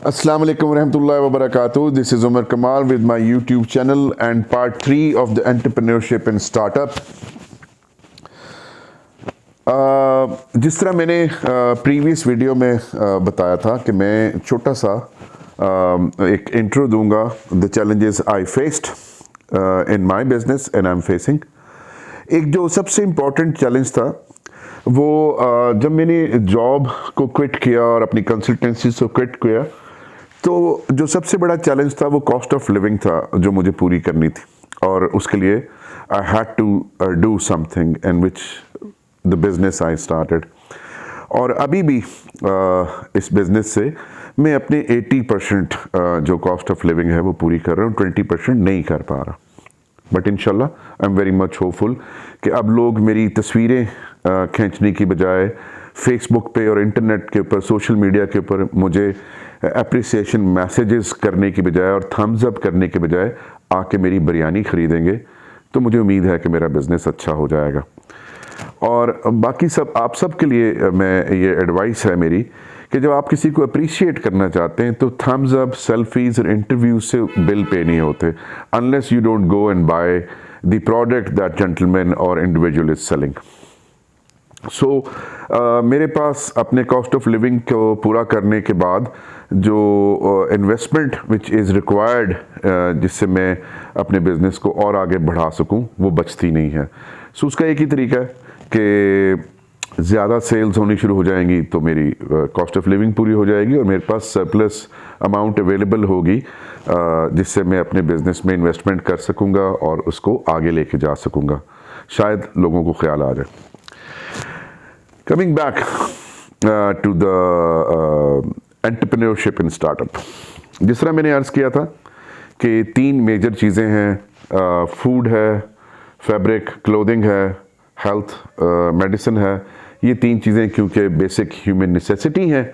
Assalamu alaikum warahmatullahi wabarakatuh. This is Umar Kamal with my YouTube channel and part 3 of the entrepreneurship and startup. जिस तरह मैंने previous video में बताया था कि मैं छोटा सा एक इंट्रो दूंगा the challenges I faced in my business and I am facing. एक जो सबसे इम्पोर्टेंट चैलेंज था वो जब मैंने जॉब को क्विट किया और अपनी कंसल्टेंसी को क्विट किया तो जो सबसे बड़ा चैलेंज था वो कॉस्ट ऑफ लिविंग था जो मुझे पूरी करनी थी और उसके लिए I had to do something and which the business I started. और अभी भी इस बिजनेस से मैं अपने 80% जो कॉस्ट ऑफ लिविंग है वो पूरी कर रहा हूँ, 20% नहीं कर पा रहा। बट इंशाल्लाह I am very much hopeful कि अब लोग मेरी तस्वीरें खींचने की बजाय फेसबुक पे और इंटरनेट के ऊपर, सोशल मीडिया के ऊपर मुझे अप्रिसिएशन मैसेजेस करने की बजाय और थम्स अप करने के बजाय आके मेरी बिरयानी ख़रीदेंगे, तो मुझे उम्मीद है कि मेरा बिज़नेस अच्छा हो जाएगा। और बाकी सब आप सब के लिए मैं ये एडवाइस है मेरी कि जब आप किसी को अप्रिशिएट करना चाहते हैं तो थम्स अप, सेल्फीज़ और इंटरव्यूज से बिल पे नहीं होते unless you don't go and by the product that gentleman और इंडिविजुअल इज सेलिंग। सो मेरे पास अपने कॉस्ट ऑफ लिविंग को पूरा करने के बाद जो इन्वेस्टमेंट विच इज़ रिक्वायर्ड जिससे मैं अपने बिज़नेस को और आगे बढ़ा सकूं वो बचती नहीं है। सो उसका एक ही तरीका है कि ज़्यादा सेल्स होनी शुरू हो जाएंगी तो मेरी कॉस्ट ऑफ लिविंग पूरी हो जाएगी और मेरे पास सरप्लस अमाउंट अवेलेबल होगी जिससे मैं अपने बिज़नेस में इन्वेस्टमेंट कर सकूंगा और उसको आगे लेके जा सकूंगा। शायद लोगों को ख्याल आ जाए। Coming back to the entrepreneurship and startup, जिस तरह मैंने अर्ज़ किया था कि 3 मेजर चीज़ें हैं, फूड है, फैब्रिक क्लोथिंग है, हेल्थ मेडिसिन है। ये 3 चीज़ें क्योंकि बेसिक ह्यूमन नेसेसिटी हैं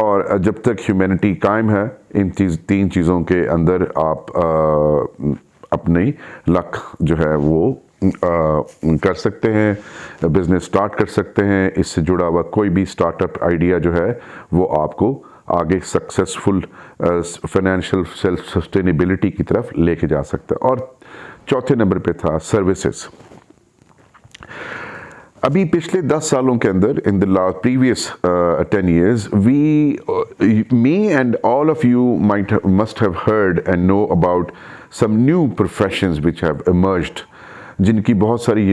और जब तक ह्यूमैनिटी कायम है इन 3 चीज़ों के अंदर आप अपनी लक जो है वो कर सकते हैं, बिज़नेस स्टार्ट कर सकते हैं। इससे जुड़ा हुआ कोई भी स्टार्टअप आइडिया जो है वो आपको आगे सक्सेसफुल फाइनेंशियल सेल्फ सस्टेनेबिलिटी की तरफ लेके जा सकता है। और चौथे नंबर पे था सर्विसेज। अभी पिछले 10 सालों के अंदर in the last previous 10 years me and all of you must have heard and know about some new professions which have emerged, जिनकी बहुत सारी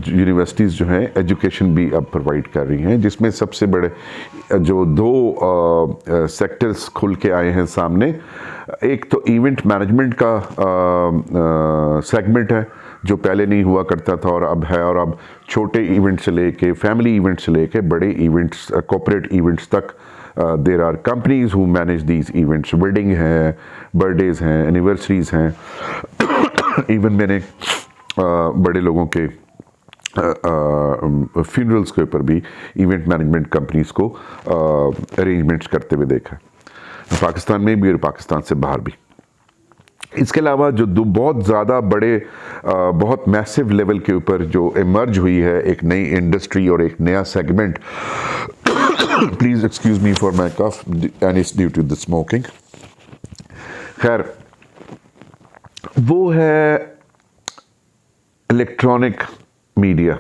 यूनिवर्सिटीज़ जो हैं एजुकेशन भी अब प्रोवाइड कर रही हैं, जिसमें सबसे बड़े जो 2 सेक्टर्स खुल के आए हैं सामने। एक तो इवेंट मैनेजमेंट का सेगमेंट है जो पहले नहीं हुआ करता था और अब है, और अब छोटे इवेंट से लेके फैमिली इवेंट से लेके बड़े इवेंट्स, कॉर्पोरेट इवेंट्स तक there are companies who manage these events. Wedding है, बर्थडेज हैं, एनिवर्सरीज हैं, इवन मैंने बड़े लोगों के फ्यूनरल्स के ऊपर भी इवेंट मैनेजमेंट कंपनीज को अरेंजमेंट्स करते हुए देखा, पाकिस्तान में भी और पाकिस्तान से बाहर भी। इसके अलावा जो बहुत ज़्यादा बड़े बहुत मैसिव लेवल के ऊपर जो इमर्ज हुई है एक नई इंडस्ट्री और एक नया segment, please excuse me for my cough and it's due to the smoking. खैर, वो है इलेक्ट्रॉनिक मीडिया,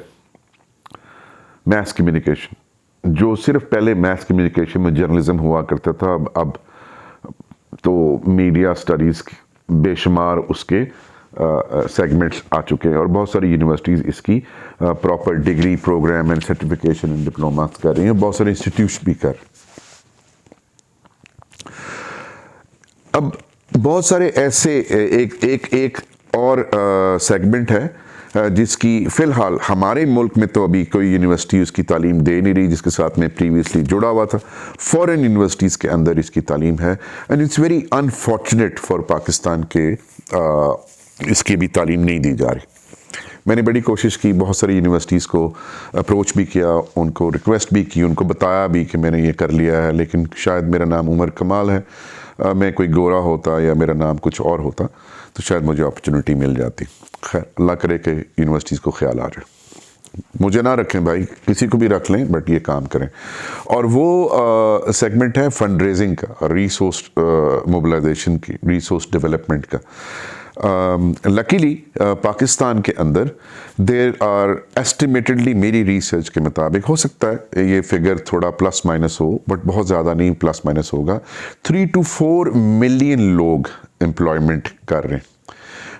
मैस कम्युनिकेशन, जो सिर्फ पहले मैस कम्युनिकेशन में जर्नलिज्म हुआ करता था। अब तो मीडिया स्टडीज़ बेशुमार उसके सेगमेंट्स आ चुके हैं और बहुत सारी यूनिवर्सिटीज़ इसकी proper degree programme and certification and diploma कर रही हैं, बहुत सारे इंस्टीट्यूट्स भी कर। अब बहुत सारे ऐसे एक और सेगमेंट है जिसकी फ़िलहाल हमारे मुल्क में तो अभी कोई यूनिवर्सिटी उसकी तालीम दे नहीं रही, जिसके साथ मैं प्रीवियसली जुड़ा हुआ था। फॉरेन यूनिवर्सिटीज़ के अंदर इसकी तालीम है and it's very unfortunate for Pakistan के इसकी भी तालीम नहीं दी जा रही। मैंने बड़ी कोशिश की, बहुत सारी यूनिवर्सिटीज़ को अप्रोच भी किया, उनको रिक्वेस्ट भी की, उनको बताया भी कि मैंने ये कर लिया है, लेकिन शायद मेरा नाम उमर कमाल है, मैं कोई गोरा होता या मेरा नाम कुछ और होता तो शायद मुझे अपॉर्चुनिटी मिल जाती। खैर, अल्लाह करे कि यूनिवर्सिटीज़ को ख्याल आ जाए। मुझे ना रखें भाई, किसी को भी रख लें, बट ये काम करें। और वो सेगमेंट है फंड रेजिंग का, रिसोर्स मोबिलाइजेशन की, रिसोर्स डेवलपमेंट का। लकीली पाकिस्तान के अंदर देर आर एस्टिमेटेडली, मेरी रिसर्च के मुताबिक, हो सकता है ये फिगर थोड़ा प्लस माइनस हो, बट बहुत ज़्यादा नहीं, प्लस माइनस होगा, 3 to 4 मिलियन लोग एम्प्लॉयमेंट कर रहे हैं।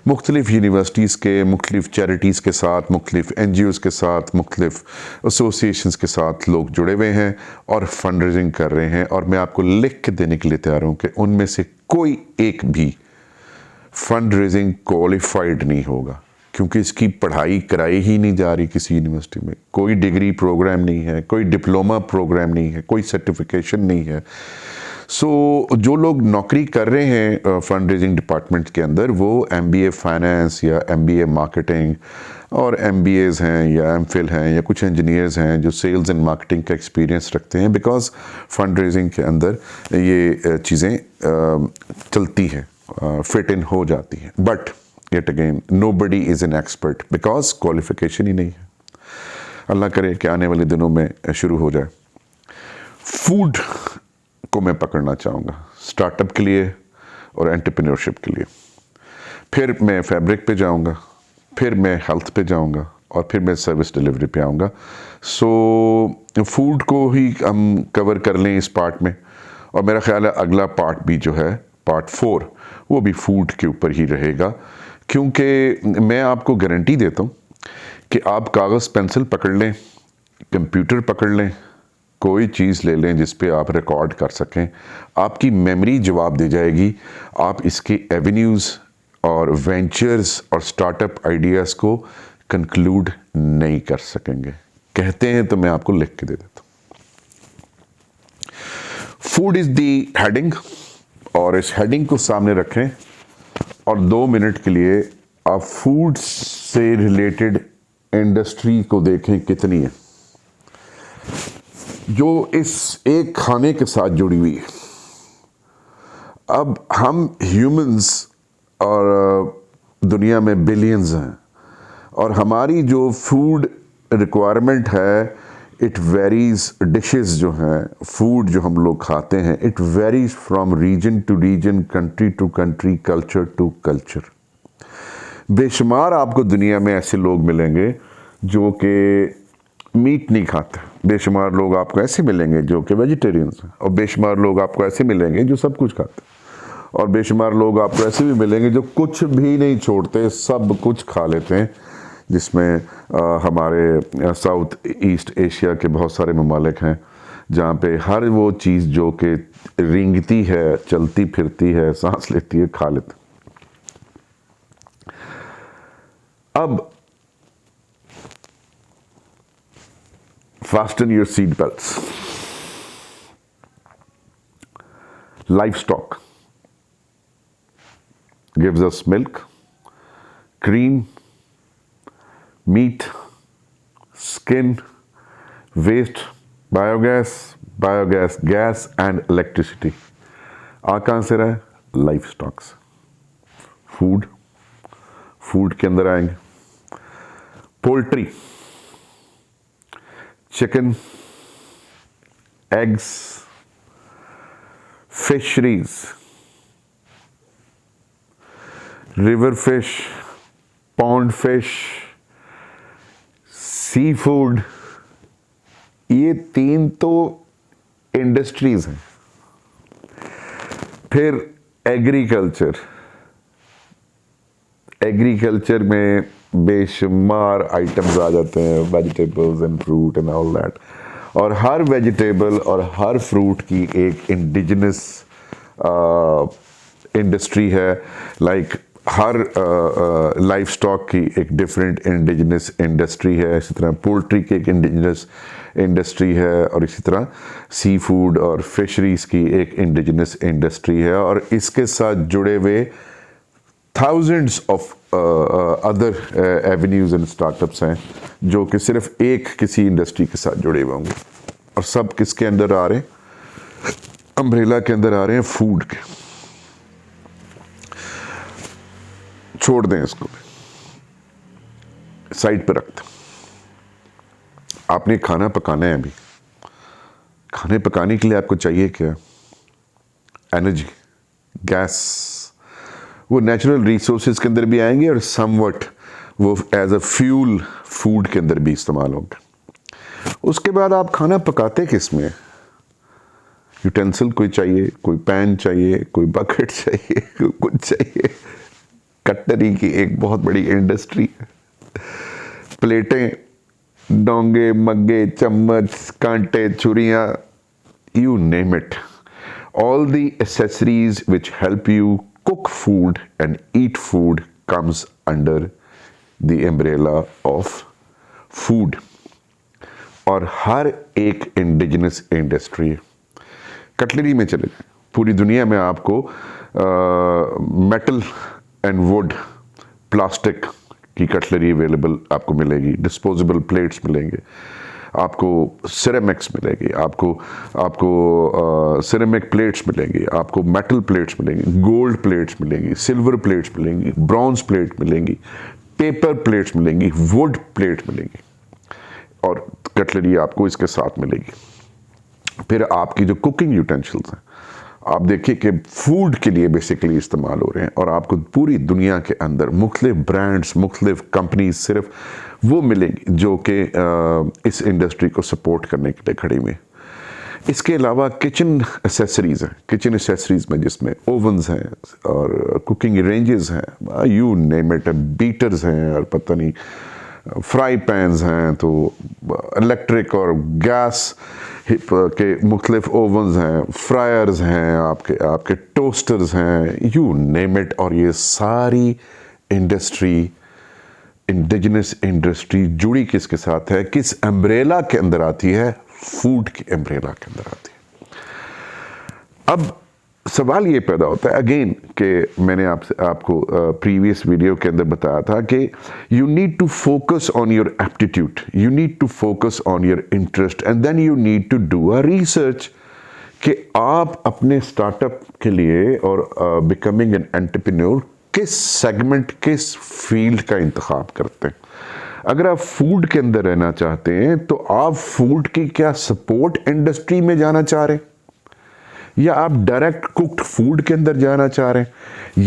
मुख्तलिफ यूनिवर्सिटीज़ के, मुख्तलिफ चैरिटीज़ के साथ, मुख्तलिफ NGOs के साथ, मुख्तलिफ एसोसिएशंस के साथ लोग जुड़े हुए हैं और फंड रेजिंग कर रहे हैं। और मैं आपको लिख के देने के लिए तैयार हूँ कि उनमें से कोई एक भी फंड रेजिंग क्वालिफाइड नहीं होगा, क्योंकि इसकी पढ़ाई कराई ही नहीं जा रही किसी यूनिवर्सिटी में। कोई डिग्री प्रोग्राम नहीं है, कोई डिप्लोमा प्रोग्राम नहीं है, कोई सर्टिफिकेशन नहीं है। जो लोग नौकरी कर रहे हैं फंड रेजिंग डिपार्टमेंट के अंदर, वो MBA फाइनेंस या MBA मार्केटिंग और MBAs हैं या MPhil हैं या कुछ इंजीनियर्स हैं जो सेल्स एंड मार्केटिंग का एक्सपीरियंस रखते हैं, बिकॉज फंड रेजिंग के अंदर ये चीज़ें चलती हैं, फिट इन हो जाती हैं। But yet again, nobody is an expert because qualification ही नहीं है। अल्लाह करे कि आने वाले दिनों में शुरू हो जाए। फूड को मैं पकड़ना चाहूँगा स्टार्टअप के लिए और एंटरप्रेन्योरशिप के लिए। फिर मैं फैब्रिक पे जाऊँगा, फिर मैं हेल्थ पे जाऊँगा और फिर मैं सर्विस डिलीवरी पे आऊँगा। फूड को ही हम कवर कर लें इस पार्ट में, और मेरा ख्याल है अगला पार्ट भी जो है, पार्ट 4, वो भी फूड के ऊपर ही रहेगा। क्योंकि मैं आपको गारंटी देता हूँ कि आप कागज़ पेंसिल पकड़ लें, कंप्यूटर पकड़ लें, कोई चीज़ ले लें जिस पे आप रिकॉर्ड कर सकें, आपकी मेमोरी जवाब दे जाएगी। आप इसके एवेन्यूज़ और वेंचर्स और स्टार्टअप आइडियाज़ को कंक्लूड नहीं कर सकेंगे। कहते हैं तो मैं आपको लिख के दे देता हूँ। फूड इज़ दी हेडिंग, और इस हेडिंग को सामने रखें और 2 मिनट के लिए आप फूड से रिलेटेड इंडस्ट्री को देखें कितनी है जो इस एक खाने के साथ जुड़ी हुई है। अब हम ह्यूमंस और दुनिया में बिलियंस हैं, और हमारी जो फूड रिक्वायरमेंट है, इट वेरीज। डिशेस जो हैं, फूड जो हम लोग खाते हैं, it varies from region to region, country to country, culture to culture. बेशुमार आपको दुनिया में ऐसे लोग मिलेंगे जो कि मीट नहीं खाते, बेशुमार लोग आपको ऐसे मिलेंगे जो कि वेजिटेरियंस हैं, और बेशुमार लोग आपको ऐसे मिलेंगे जो सब कुछ खाते हैं, और बेशुमार लोग आपको ऐसे भी मिलेंगे जो कुछ भी नहीं छोड़ते, सब कुछ खा लेते हैं। जिसमें हमारे साउथ ईस्ट एशिया के बहुत सारे ममालिक हैं जहाँ पे हर वो चीज़ जो कि रेंगती है, चलती फिरती है, सांस लेती है, खा लेते। अब fasten your seat belts. Livestock gives us milk, cream, meat, skin, waste, biogas, gas and electricity. आ कहाँ से रहा है? लाइफ से। फूड के अंदर आएंगे poultry, chicken, eggs, fisheries, river fish, pond fish, sea food, ये 3 तो इंडस्ट्रीज हैं। फिर एग्रीकल्चर में बेशुमार आइटम्स आ जाते हैं, vegetables and fruit and all that. और हर वेजिटेबल और हर फ्रूट की एक इंडिजिनस इंडस्ट्री है। लाइक हर लाइफ स्टॉक की एक डिफरेंट इंडिजिनस इंडस्ट्री है। इसी तरह पोल्ट्री की एक इंडिजिनस इंडस्ट्री है, और इसी तरह सी फूड और फिशरीज़ की एक इंडिजिनस इंडस्ट्री है। और इसके साथ जुड़े हुए thousands of other avenues and startups हैं जो कि सिर्फ एक किसी इंडस्ट्री के साथ जुड़े हुए होंगे, और सब किसके अंदर आ रहे हैं? अम्ब्रेला के अंदर आ रहे हैं, फूड के। छोड़ दें इसको, साइड पे रखते हैं। आपने खाना पकाना है अभी। खाने पकाने के लिए आपको चाहिए क्या? Energy, gas. वो नेचुरल रिसोर्सेज के अंदर भी आएंगे और समवट वो एज अ फ्यूल फूड के अंदर भी इस्तेमाल होंगे। उसके बाद आप खाना पकाते किस में? यूटेंसिल कोई चाहिए, कोई पैन चाहिए, कोई बकेट चाहिए, कोई कुछ चाहिए। कटलरी की एक बहुत बड़ी इंडस्ट्री है। प्लेटें, डोंगे, मग्गे, चम्मच, कांटे, छुरियां, you name it. All the accessories which help you cook food and eat food comes under the umbrella of food. और हर एक इंडिजिनस इंडस्ट्री है। कटलरी में चले जाए, पूरी दुनिया में आपको मेटल एंड वुड, प्लास्टिक की कटलरी अवेलेबल आपको मिलेगी, डिस्पोजेबल प्लेट्स मिलेंगे, आपको सिरेमिक्स मिलेगी, आपको सिरेमिक प्लेट्स मिलेंगी, आपको मेटल प्लेट्स मिलेंगी, गोल्ड प्लेट्स मिलेंगी, सिल्वर प्लेट्स मिलेंगी, ब्रॉन्ज प्लेट मिलेंगी, पेपर प्लेट्स मिलेंगी, वुड प्लेट मिलेंगी और कटलरी आपको इसके साथ मिलेगी। फिर आपकी जो कुकिंग यूटेंसिल्स हैं, आप देखिए कि फूड के लिए बेसिकली इस्तेमाल हो रहे हैं और आपको पूरी दुनिया के अंदर मुख्तलिफ ब्रांड्स, मुख्तलिफ कंपनीज सिर्फ वो मिलेंगी जो कि इस इंडस्ट्री को सपोर्ट करने के लिए खड़ी हुई। इसके अलावा किचन एसेसरीज़ हैं, किचन एसेसरीज़ में जिसमें ओवन्स हैं और कुकिंग रेंजेस हैं, यू नेम इट, बीटर्स हैं और पता नहीं फ्राई पैन्स हैं, तो इलेक्ट्रिक और गैस के मुख्तलिफ ओवन्स हैं, फ्रायर्स हैं, आपके टोस्टर्स हैं, यू नेम इट। और ये सारी इंडस्ट्री, इंडिजिनस इंडस्ट्री जुड़ी किसके साथ है, किस अम्ब्रेला के अंदर आती है? फूड के अम्ब्रेला के अंदर आती है। अब सवाल ये पैदा होता है अगेन कि मैंने आपको प्रीवियस वीडियो के अंदर बताया था कि you need to focus on your aptitude, you need to focus on your interest and then you need to do a research कि आप अपने स्टार्टअप के लिए और बिकमिंग एन एंटरप्रेन्योर किस सेगमेंट, किस फील्ड का इंतखाब करते हैं। अगर आप फूड के अंदर रहना चाहते हैं तो आप फूड की क्या सपोर्ट इंडस्ट्री में जाना चाह रहे हैं, या आप डायरेक्ट कुक्ड फूड के अंदर जाना चाह रहे हैं,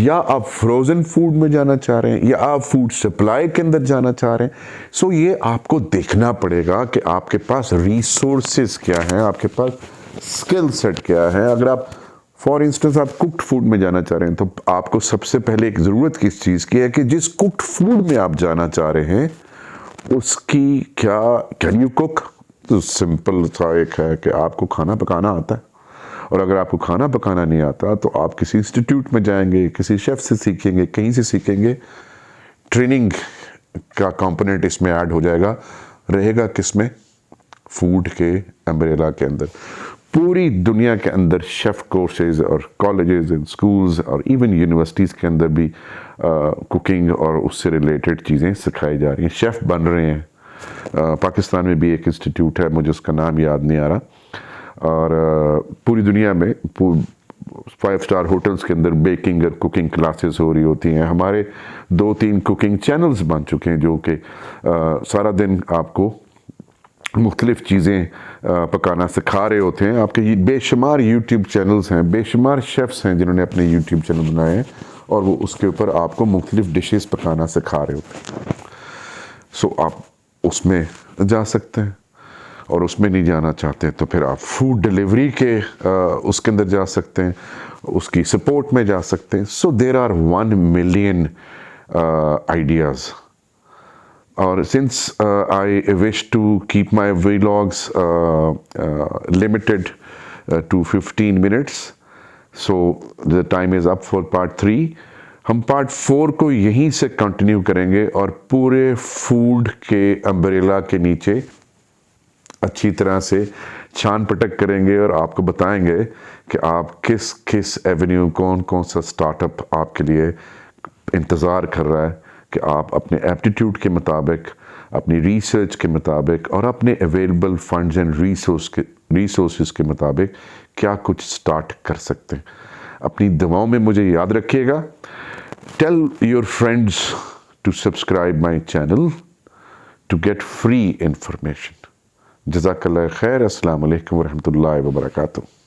या आप फ्रोजन फूड में जाना चाह रहे हैं, या आप फूड सप्लाई के अंदर जाना चाह रहे हैं। सो ये आपको देखना पड़ेगा कि आपके पास रिसोर्सेज क्या हैं, आपके पास स्किल सेट क्या है। अगर आप फॉर इंस्टेंस आप कुक्ड फूड में जाना चाह रहे हैं तो आपको सबसे पहले एक ज़रूरत किस चीज़ की है कि जिस कुक्ड फूड में आप जाना चाह रहे हैं उसकी क्या, कैन यू कुक? तो सिंपल सा एक है कि आपको खाना पकाना आता है, और अगर आपको खाना पकाना नहीं आता तो आप किसी इंस्टीट्यूट में जाएंगे, किसी शेफ से सीखेंगे, कहीं से सीखेंगे। ट्रेनिंग का कंपोनेंट इसमें ऐड हो जाएगा, रहेगा किसमें? फूड के अम्ब्रेला के अंदर। पूरी दुनिया के अंदर शेफ कोर्सेज और कॉलेजेस एंड स्कूल्स और इवन यूनिवर्सिटीज़ के अंदर भी कुकिंग और उससे रिलेटेड चीज़ें सिखाई जा रही हैं, शेफ़ बन रहे हैं। पाकिस्तान में भी एक इंस्टीट्यूट है, मुझे उसका नाम याद नहीं आ रहा, और पूरी दुनिया में 5 स्टार होटल्स के अंदर बेकिंग और कुकिंग क्लासेस हो रही होती हैं। हमारे 2-3 कुकिंग चैनल्स बन चुके हैं जो कि सारा दिन आपको मुख्तलिफ़ चीज़ें पकाना सिखा रहे होते हैं। आपके ये बेशुमार यूट्यूब चैनल्स हैं, बेशुमार शेफ़्स हैं जिन्होंने अपने यूट्यूब चैनल बनाए हैं और वो उसके ऊपर आपको मुख्तलिफ़ डिशेस पकाना सिखा रहे होते हैं। सो आप उसमें जा सकते हैं, और उसमें नहीं जाना चाहते तो फिर आप फूड डिलीवरी के उसके अंदर जा सकते हैं, उसकी सपोर्ट में जा सकते हैं। So there are 1 million ideas. और since I wish to keep my vlogs limited to 15 minutes, so the time is up for part 3। हम पार्ट 4 को यहीं से कंटिन्यू करेंगे और पूरे फूड के अम्ब्रेला के नीचे अच्छी तरह से छान पटक करेंगे और आपको बताएंगे कि आप किस किस एवेन्यू, कौन कौन सा स्टार्टअप आपके लिए इंतज़ार कर रहा है कि आप अपने एप्टीट्यूड के मुताबिक, अपनी रिसर्च के मुताबिक और अपने अवेलेबल फंड्स एंड रिसोर्सेज के मुताबिक क्या कुछ स्टार्ट कर सकते हैं। अपनी दुआओं में मुझे याद रखिएगा। Tell your friends to subscribe my channel to get free information. जज़ाकल्लाह खैर। अस्सलाम वालेकुम वरहमतुल्लाहि वबरकातुहू।